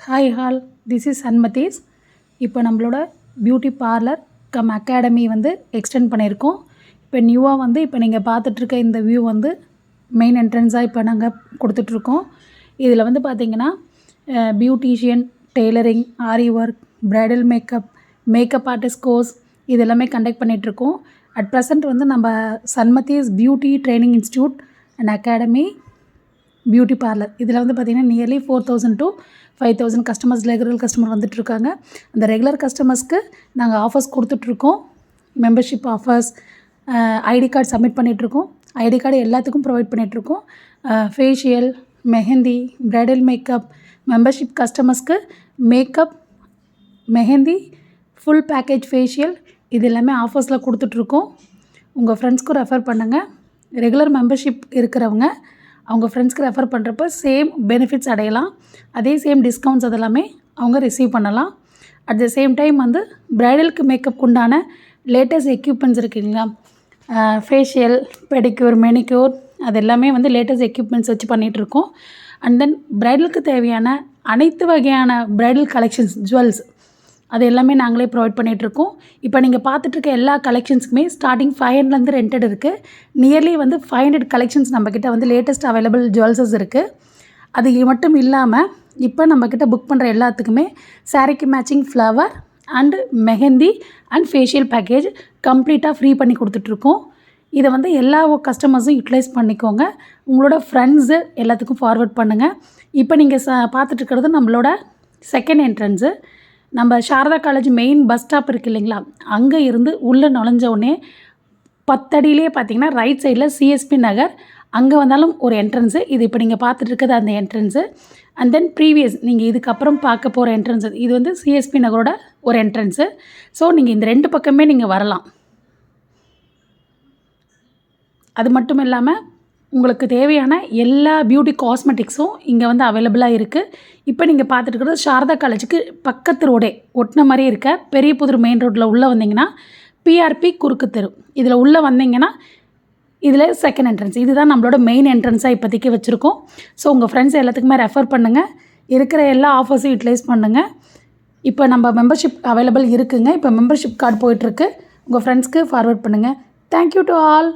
Hi all, this is Sanmathis. இப்போ நம்மளோட beauty parlour cum academy வந்து எக்ஸ்டெண்ட் பண்ணியிருக்கோம். இப்போ நியூவாக வந்து இப்போ நீங்கள் பார்த்துட்ருக்க இந்த வியூ வந்து மெயின் என்ட்ரன்ஸாக இப்போ நாங்கள் கொடுத்துட்ருக்கோம். இதில் வந்து பார்த்திங்கன்னா beautician, tailoring, aari work, bridal makeup artist course இது எல்லாமே கண்டக்ட் பண்ணிகிட்ருக்கோம். அட் ப்ரெசண்ட் வந்து நம்ம Sanmathis beauty training institute and academy beauty parlour இதில் வந்து பார்த்திங்கன்னா nearly 4000 to 5000 customers regular customer வந்துட்டுருக்காங்க. அந்த ரெகுலர் கஸ்டமர்ஸ்க்கு நாங்கள் ஆஃபர்ஸ் கொடுத்துட்ருக்கோம். Membership offers, ID card submit பண்ணிகிட்ருக்கோம். ஐடி கார்டு எல்லாத்துக்கும் ப்ரொவைட் பண்ணிகிட்ருக்கோம். Facial, mehndi, bridal makeup, membership கஸ்டமர்ஸ்க்கு makeup, mehndi, full package facial இது எல்லாமே ஆஃபர்ஸில் கொடுத்துட்ருக்கோம். உங்கள் ஃப்ரெண்ட்ஸ்க்கும் ரெஃபர் பண்ணுங்கள். ரெகுலர் மெம்பர்ஷிப் இருக்கிறவங்க அவங்க ஃப்ரெண்ட்ஸ்க்கு ரெஃபர் பண்ணுறப்ப சேம் பெனிஃபிட்ஸ் அடையலாம். அதே சேம் டிஸ்கவுண்ட்ஸ் அதெல்லாமே அவங்க ரிசீவ் பண்ணலாம். அட் த சேம் டைம் வந்து ப்ரைடலுக்கு மேக்கப் உண்டான லேட்டஸ்ட் எக்யூப்மெண்ட்ஸ் இருக்குங்களா, ஃபேஷியல், பெடிக்யூர், மெனிக்யூர் அது எல்லாமே வந்து லேட்டஸ்ட் எக்யூப்மெண்ட்ஸ் வச்சு பண்ணிகிட்ருக்கோம். அண்ட் தென் ப்ரைடலுக்கு தேவையான அனைத்து வகையான ப்ரைடல் கலெக்ஷன்ஸ், ஜுவல்ஸ் அது எல்லாமே நாங்களே ப்ரொவைட் பண்ணிகிட்ருக்கோம். இப்போ நீங்கள் பார்த்துட்ருக்க எல்லா கலெக்ஷன்ஸுக்குமே ஸ்டார்டிங் 500லேருந்து ரெண்டட் இருக்குது. நியர்லி வந்து 500 கலெக்ஷன்ஸ் நம்மக்கிட்ட வந்து லேட்டஸ்ட் அவைலபிள் ஜுவல்ஸஸ் இருக்குது. அது மட்டும் இல்லாமல் இப்போ நம்மக்கிட்ட புக் பண்ணுற எல்லாத்துக்குமே சாரீக்கு matching flower and mehndi and facial package கம்ப்ளீட்டாக ஃப்ரீ பண்ணி கொடுத்துட்ருக்கோம். இதை வந்து எல்லா கஸ்டமர்ஸும் யூட்டிலைஸ் பண்ணிக்கோங்க. உங்களோட ஃப்ரெண்ட்ஸு எல்லாத்துக்கும் ஃபார்வர்ட் பண்ணுங்கள். இப்போ நீங்கள் பார்த்துட்ருக்கிறது நம்மளோட செகண்ட் என்ட்ரன்ஸு. நம்ம Sharada college main bus stop இருக்குது இல்லைங்களா, அங்கே இருந்து உள்ளே நுழைஞ்சோடனே 10 அடியிலே பார்த்தீங்கன்னா ரைட் சைடில் சிஎஸ்பி நகர், அங்கே வந்தாலும் ஒரு என்ட்ரன்ஸு. இது இப்போ நீங்கள் பார்த்துட்ருக்கிறது அந்த என்ட்ரன்ஸு. அண்ட் தென் ப்ரீவியஸ் நீங்கள் இதுக்கப்புறம் பார்க்க போகிற என்ட்ரன்ஸு இது வந்து சிஎஸ்பி நகரோட ஒரு என்ட்ரன்ஸு. ஸோ நீங்கள் இந்த 2 பக்கமே நீங்கள் வரலாம். அது மட்டும் இல்லாமல் உங்களுக்கு தேவையான எல்லா பியூட்டி காஸ்மெட்டிக்ஸும் இங்கே வந்து அவைலபிளாக இருக்குது. இப்போ நீங்கள் பார்த்துட்டு இருக்கிறது சாரதா காலேஜுக்கு பக்கத்து ரோடே ஒட்டின மாதிரி இருக்க பெரிய புதூர் மெயின் ரோட்டில் உள்ளே வந்தீங்கன்னா பிஆர்பி குறுக்கு தெரு இதில் உள்ளே வந்தீங்கன்னா இதில் செகண்ட் என்ட்ரன்ஸ். இதுதான் நம்மளோட மெயின் என்ட்ரன்ஸாக இப்போதைக்கு வச்சுருக்கோம். ஸோ உங்கள் ஃப்ரெண்ட்ஸ் எல்லாத்துக்குமே ரெஃபர் பண்ணுங்கள். இருக்கிற எல்லா ஆஃபர்ஸும் யூட்டிலைஸ் பண்ணுங்கள். இப்போ நம்ம மெம்பர்ஷிப் அவைலபிள் இருக்குங்க. இப்போ மெம்பர்ஷிப் கார்டு போயிட்டுருக்கு. உங்கள் ஃப்ரெண்ட்ஸ்க்கு ஃபார்வர்ட் பண்ணுங்கள். Thank you to all.